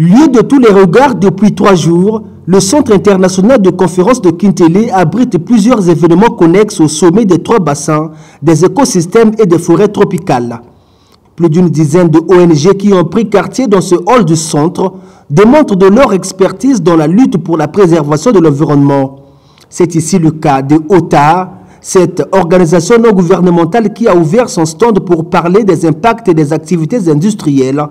Lieu de tous les regards depuis 3 jours, le Centre international de conférence de Kintélé abrite plusieurs événements connexes au sommet des 3 bassins, des écosystèmes et des forêts tropicales. Plus d'une dizaine de ONG qui ont pris quartier dans ce hall du centre démontrent de leur expertise dans la lutte pour la préservation de l'environnement. C'est ici le cas de OTA, cette organisation non gouvernementale qui a ouvert son stand pour parler des impacts et des activités industrielles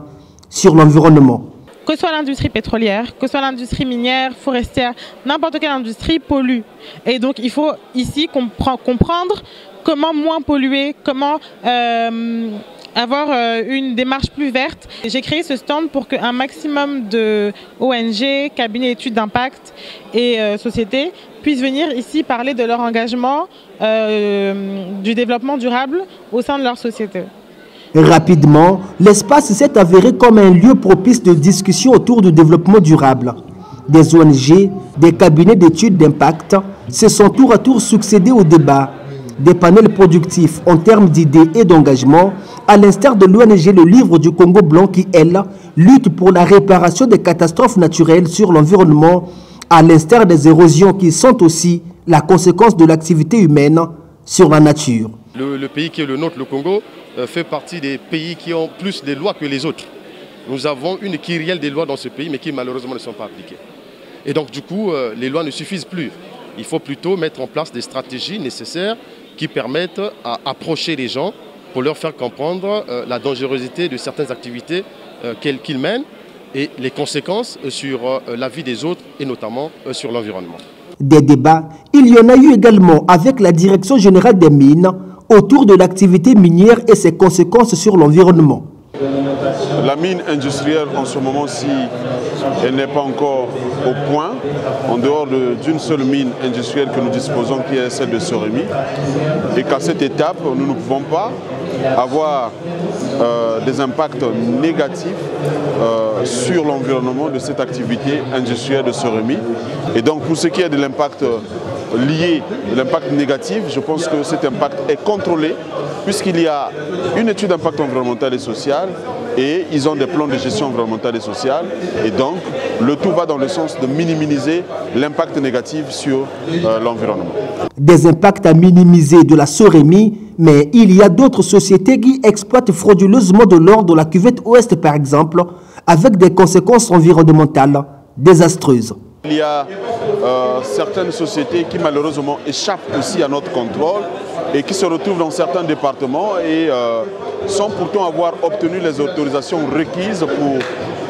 sur l'environnement. Que ce soit l'industrie pétrolière, que ce soit l'industrie minière, forestière, n'importe quelle industrie pollue. Et donc il faut ici comprendre comment moins polluer, comment avoir une démarche plus verte. J'ai créé ce stand pour qu'un maximum de ONG, cabinets d'études d'impact et sociétés puissent venir ici parler de leur engagement du développement durable au sein de leur société. Rapidement, l'espace s'est avéré comme un lieu propice de discussion autour du développement durable. Des ONG, des cabinets d'études d'impact se sont tour à tour succédés au débat. Des panels productifs en termes d'idées et d'engagement, à l'instar de l'ONG Le Livre du Congo Blanc qui, elle, lutte pour la réparation des catastrophes naturelles sur l'environnement, à l'instar des érosions qui sont aussi la conséquence de l'activité humaine sur la nature. Le pays qui est le nôtre, le Congo, fait partie des pays qui ont plus de lois que les autres. Nous avons une kyrielle des lois dans ce pays, mais qui malheureusement ne sont pas appliquées. Et donc du coup, les lois ne suffisent plus. Il faut plutôt mettre en place des stratégies nécessaires qui permettent à approcher les gens pour leur faire comprendre la dangerosité de certaines activités qu'ils mènent et les conséquences sur la vie des autres et notamment sur l'environnement. Des débats, il y en a eu également avec la Direction générale des mines autour de l'activité minière et ses conséquences sur l'environnement. La mine industrielle en ce moment-ci, elle n'est pas encore au point, en dehors d'une seule mine industrielle que nous disposons, qui est celle de Soremi. Et qu'à cette étape, nous ne pouvons pas avoir des impacts négatifs sur l'environnement de cette activité industrielle de Soremi. Et donc pour ce qui est de l'impact lié, l'impact négatif, je pense que cet impact est contrôlé puisqu'il y a une étude d'impact environnemental et social et ils ont des plans de gestion environnementale et sociale et donc le tout va dans le sens de minimiser l'impact négatif sur l'environnement. Des impacts à minimiser de la Soremi, mais il y a d'autres sociétés qui exploitent frauduleusement de l'or de la cuvette ouest par exemple, avec des conséquences environnementales désastreuses. Il y a certaines sociétés qui malheureusement échappent aussi à notre contrôle et qui se retrouvent dans certains départements et sans pourtant avoir obtenu les autorisations requises pour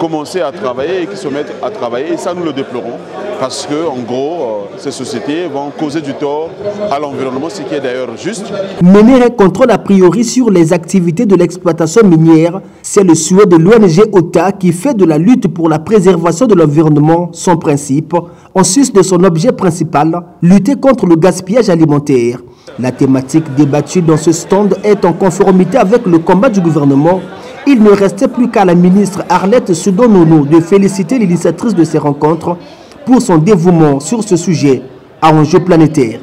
commencer à travailler et qui se mettent à travailler. Et ça, nous le déplorons parce que, en gros, ces sociétés vont causer du tort à l'environnement, ce qui est d'ailleurs juste. Mener un contrôle a priori sur les activités de l'exploitation minière, c'est le souhait de l'ONG OTA qui fait de la lutte pour la préservation de l'environnement son principe, en sus de son objet principal, lutter contre le gaspillage alimentaire. La thématique débattue dans ce stand est en conformité avec le combat du gouvernement. Il ne restait plus qu'à la ministre Arlette Soudan-Nono de féliciter l'initiatrice de ces rencontres pour son dévouement sur ce sujet à enjeu planétaire.